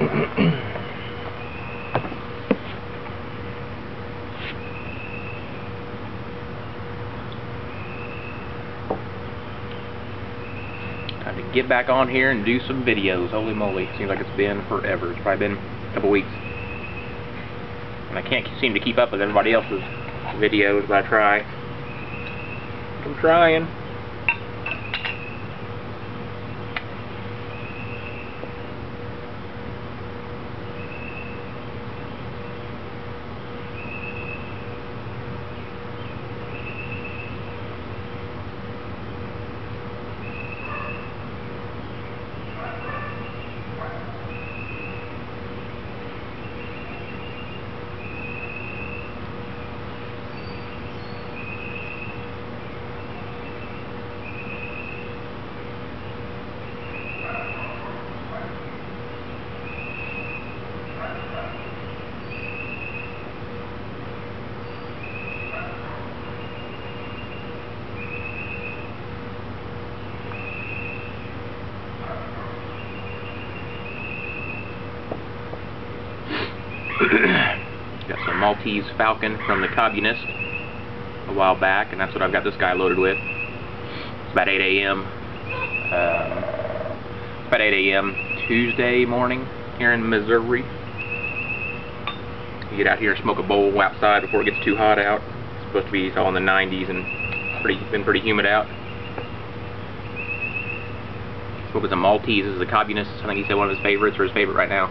Time to get back on here and do some videos. Holy moly, seems like it's been forever. It's probably been a couple weeks. And I can't seem to keep up with everybody else's videos, but I try. I'm trying. Got some Maltese Falcon from the Cobunist a while back, and that's what I've got this guy loaded with. It's about 8 a.m. About 8 a.m. Tuesday morning here in Missouri. You get out here, smoke a bowl outside before it gets too hot out. It's supposed to be all in the 90s and been pretty humid out. Smoking some Maltese. This is the Cobunist. I think he said one of his favorites, or his favorite right now.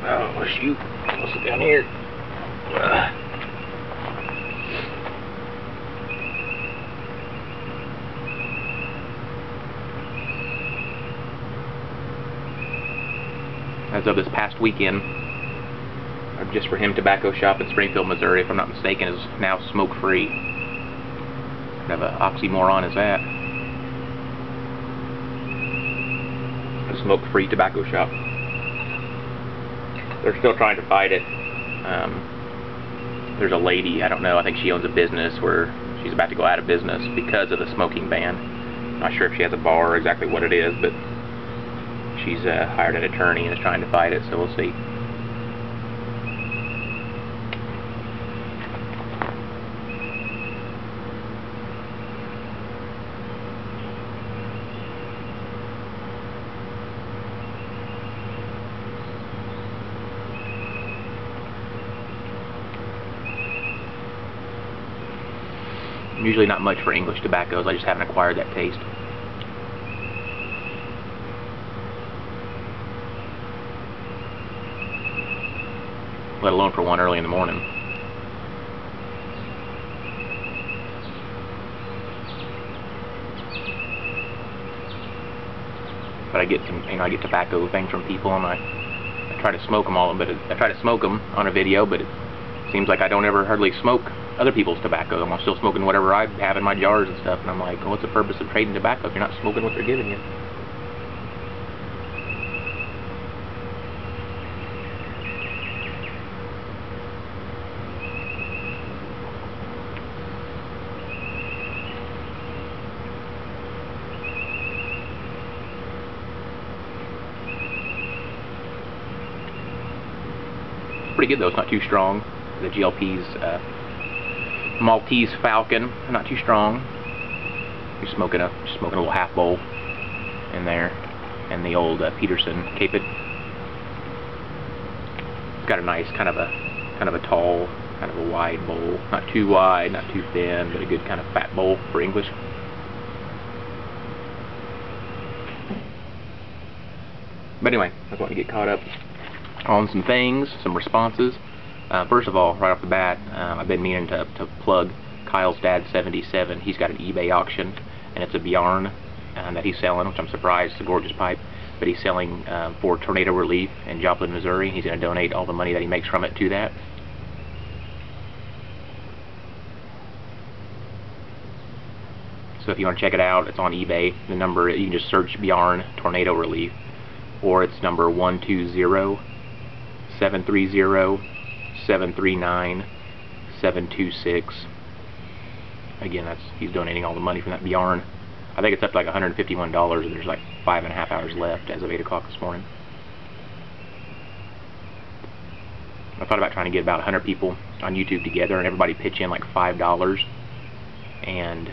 Oh shoot, I'll sit down here. As of this past weekend, Just for Him tobacco shop in Springfield, Missouri, if I'm not mistaken, is now smoke-free. What kind of an oxymoron is that? A smoke-free tobacco shop. They're still trying to fight it. There's a lady, I don't know, I think she owns a business where she's about to go out of business because of the smoking ban. I'm not sure if she has a bar or exactly what it is, but she's hired an attorney and is trying to fight it, so we'll see. I'm usually not much for English tobaccos, I just haven't acquired that taste. Let alone for one early in the morning. But I get some, I get tobacco things from people, and I try to smoke them all. But I try to smoke them on a video, but it seems like I don't ever hardly smoke other people's tobacco. I'm still smoking whatever I have in my jars and stuff, and I'm like, well, what's the purpose of trading tobacco if you're not smoking what they're giving you? Pretty good though, it's not too strong. The GLP's Maltese Falcon, not too strong. You're smoking a little half bowl in there, and the old Peterson Capit. It's got a nice kind of a tall, kind of a wide bowl, not too wide, not too thin, but a good kind of fat bowl for English. But anyway, I just want to get caught up on some things, some responses. First of all, right off the bat, I've been meaning to plug Kyle's Dad 77. He's got an eBay auction, and it's a Bjarn that he's selling, which I'm surprised. It's a gorgeous pipe, but he's selling for tornado relief in Joplin, Missouri. He's going to donate all the money that he makes from it to that. So if you want to check it out, it's on eBay. The number, you can just search Bjarne Tornado Relief, or it's number 120-730-739-726. Again, he's donating all the money from that Bjarne. I think it's up to like $151, and there's like 5.5 hours left as of 8 o'clock this morning. I thought about trying to get about 100 people on YouTube together and everybody pitch in like $5, and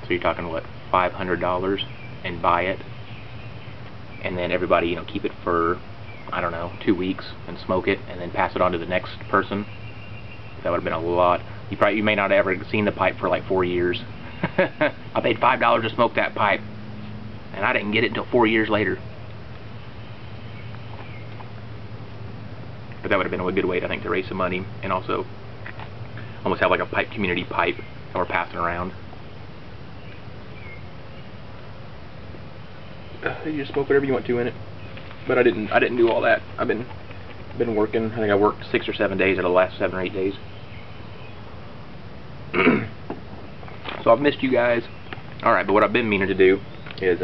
so you're talking what, $500, and buy it, and then everybody, you know, keep it for, I don't know, 2 weeks and smoke it and then pass it on to the next person. That would have been a lot. You may not have ever seen the pipe for like 4 years. I paid $5 to smoke that pipe, and I didn't get it until 4 years later. But that would have been a good way, I think, to raise some money, and also almost have like a pipe community pipe that we're passing around. You just smoke whatever you want to in it. But I didn't do all that. I've been working. I think I worked 6 or 7 days out of the last 7 or 8 days. So I've missed you guys. Alright, but what I've been meaning to do is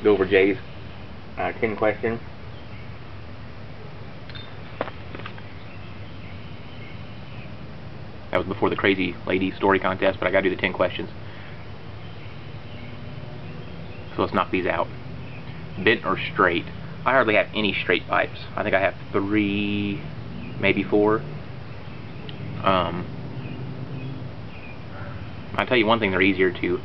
go over Jay's 10 question. That was before the crazy lady story contest, but I gotta do the 10 questions. So let's knock these out. Bent or straight? I hardly have any straight pipes. I think I have 3, maybe 4. I'll tell you one thing, they're easier to, you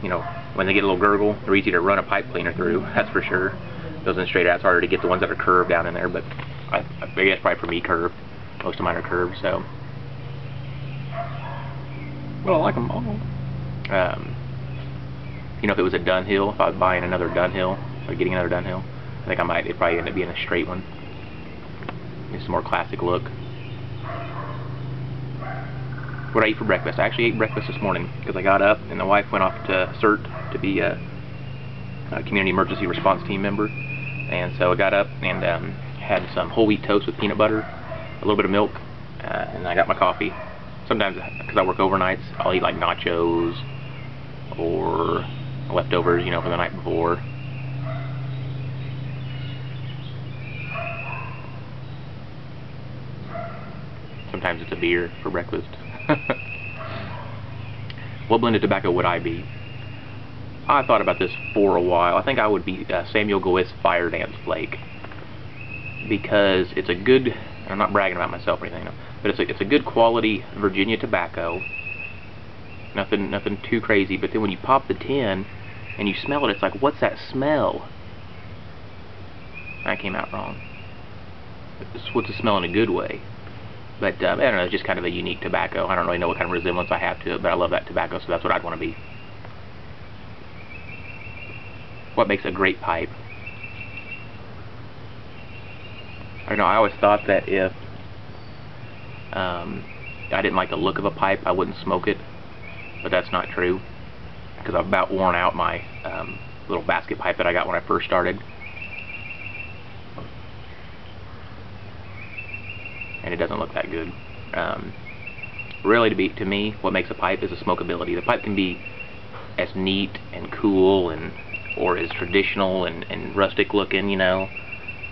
know, when they get a little gurgle, they're easy to run a pipe cleaner through, that's for sure. Those in straight out, it's harder to get the ones that are curved down in there, but I guess probably for me curved. Most of mine are curved, so. Well, I like them all. You know, if it was a Dunhill, if I was buying another Dunhill, or getting another Dunhill, I think it'd probably end up being a straight one. It's a more classic look. What I eat for breakfast? I actually ate breakfast this morning because I got up and the wife went off to CERT to be a community emergency response team member, and so I got up and had some whole wheat toast with peanut butter, a little bit of milk, and I got my coffee. Sometimes, because I work overnights, I'll eat like nachos or leftovers, you know, from the night before. Sometimes it's a beer for breakfast. What blended tobacco would I be? I thought about this for a while. I think I would be Samuel Gowis Fire Dance Flake, because it's a good, I'm not bragging about myself or anything, but it's a good quality Virginia tobacco. Nothing too crazy, but then when you pop the tin and you smell it, it's like, what's that smell? That came out wrong. It's what's the smell in a good way. But I don't know, it's just kind of a unique tobacco. I don't really know what kind of resemblance I have to it, but I love that tobacco, so that's what I'd want to be. What makes a great pipe? I don't know, I always thought that if I didn't like the look of a pipe, I wouldn't smoke it, but that's not true, because I've about worn out my little basket pipe that I got when I first started. And it doesn't look that good. Really, to me, what makes a pipe is the smokability. The pipe can be as neat and cool or as traditional and rustic looking, you know,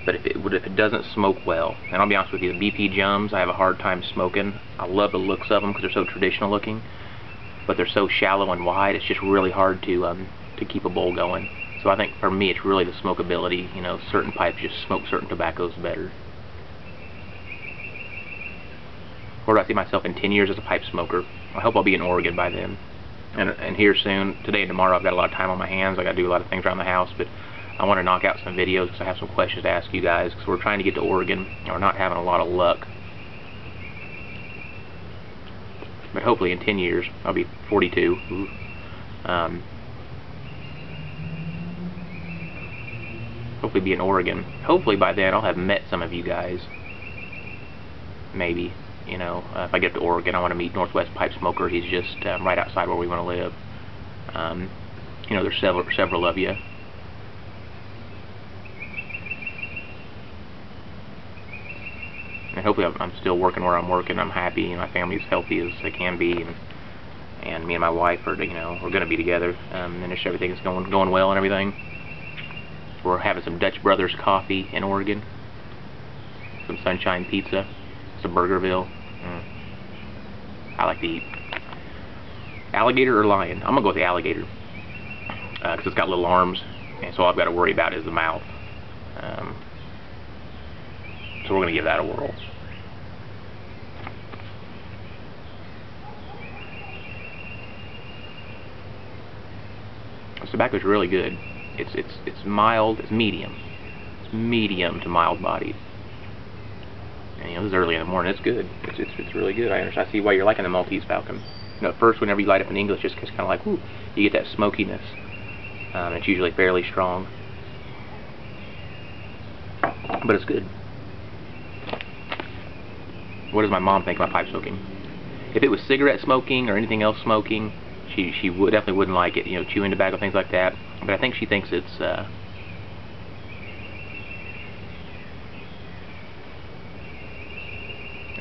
but if it doesn't smoke well, and I'll be honest with you, the BP Jums, I have a hard time smoking. I love the looks of them because they're so traditional looking, but they're so shallow and wide, it's just really hard to keep a bowl going. So I think for me, it's really the smokability. You know, certain pipes just smoke certain tobaccos better. Where do I see myself in 10 years as a pipe smoker? I hope I'll be in Oregon by then. And here soon, today and tomorrow, I've got a lot of time on my hands. I got to do a lot of things around the house, but I want to knock out some videos because I have some questions to ask you guys, because we're trying to get to Oregon. We're not having a lot of luck. But hopefully in 10 years, I'll be 42. Hopefully be in Oregon. Hopefully by then I'll have met some of you guys. Maybe. You know, if I get to Oregon, I want to meet Northwest Pipe Smoker. He's just right outside where we want to live. You know, there's several of you. And hopefully I'm still working where I'm working. I'm happy, and my family's healthy as they can be, and me and my wife are, you know, we're going to be together, and if everything's going well and everything. We're having some Dutch Brothers coffee in Oregon, some Sunshine Pizza, some Burgerville. I like to eat. Alligator or lion? I'm gonna go with the alligator, because it's got little arms, and so all I've got to worry about is the mouth. So we're gonna give that a whirl. This tobacco's really good. It's mild. It's medium. It's medium to mild bodied. And you know, this is early in the morning. It's good. It's really good. I see why you're liking the Maltese Falcon. You know, at first, whenever you light up in English, it's kind of like, ooh, you get that smokiness. It's usually fairly strong, but it's good. What does my mom think about pipe smoking? If it was cigarette smoking or anything else smoking, she definitely wouldn't like it. You know, chewing tobacco, things like that. But I think she thinks it's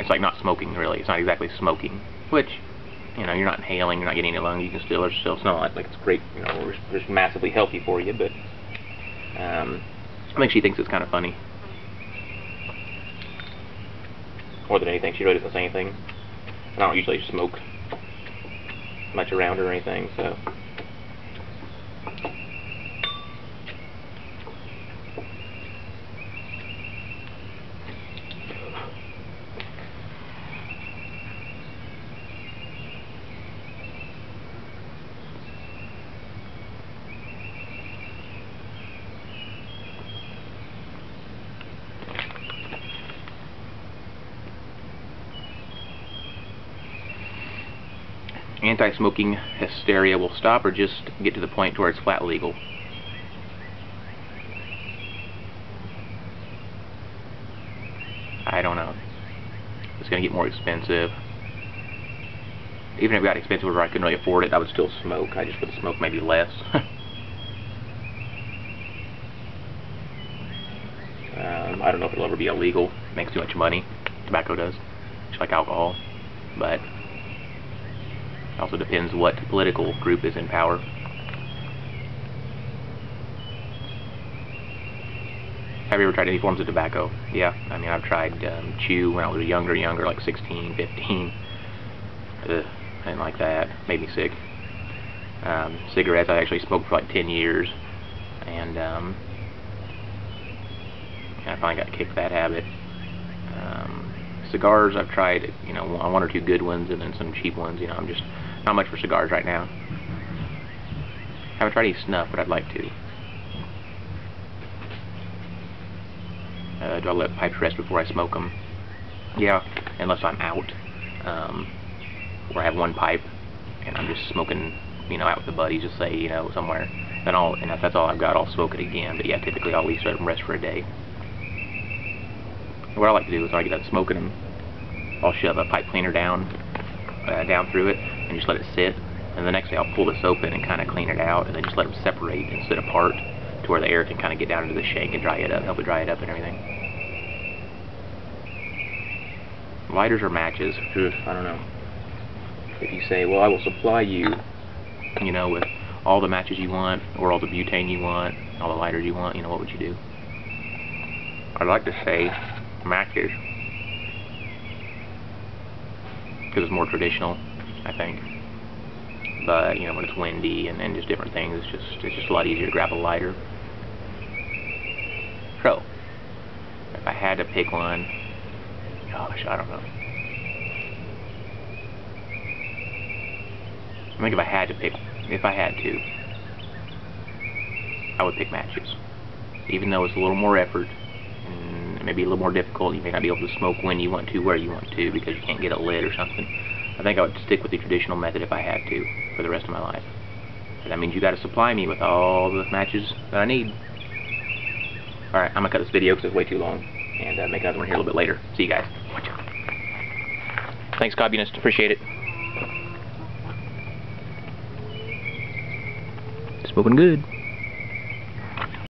like not smoking, really. It's not exactly smoking, which, you know, you're not inhaling, you're not getting any lung, you can still smell it. Like, it's great, you know, it's massively healthy for you, but I think she thinks it's kind of funny. More than anything, she really doesn't say anything. I don't usually smoke much around her or anything, so. Anti-smoking hysteria will stop or just get to the point where it's flat legal? I don't know. It's going to get more expensive. Even if it got expensive where I couldn't really afford it, I would still smoke. I just would smoke maybe less. I don't know if it'll ever be illegal. It makes too much money. Tobacco does. Just like alcohol. But it also depends what political group is in power. Have you ever tried any forms of tobacco? Yeah, I mean, I've tried chew when I was younger, like 16, 15. I didn't like that. Made me sick. Cigarettes, I actually smoked for like 10 years. And I finally got kicked that habit. Cigars, I've tried, you know, one or two good ones and then some cheap ones. You know, I'm just not much for cigars right now. Haven't tried any snuff, but I'd like to. Do I let pipes rest before I smoke them? Yeah, unless I'm out, or I have one pipe and I'm just smoking, you know, out with the buddies, just say, you know, somewhere. Then and if that's all I've got, I'll smoke it again. But yeah, typically I'll at least let them rest for a day. What I like to do is when I get done smoking them, I'll shove a pipe cleaner down through it and just let it sit. And the next day I'll pull this open and kind of clean it out, and then just let them separate and sit apart to where the air can kind of get down into the shank and dry it up, help it dry it up and everything. Lighters or matches? I don't know. If you say, well, I will supply you, you know, with all the matches you want, or all the butane you want, all the lighters you want, you know, what would you do? I'd like to say matches, because it's more traditional, I think. But you know, when it's windy and just different things, it's just a lot easier to grab a lighter. So, if I had to pick one, gosh, I don't know. I think if I had to, I would pick matches. Even though it's a little more effort, and maybe a little more difficult, you may not be able to smoke when you want to, where you want to, because you can't get it lit or something. I think I would stick with the traditional method if I had to, for the rest of my life. But that means you got to supply me with all the matches that I need. Alright, I'm going to cut this video because it's way too long, and make another one here a little bit later. See you guys. Watch out. Thanks, Cobunist. Appreciate it. Smoking good.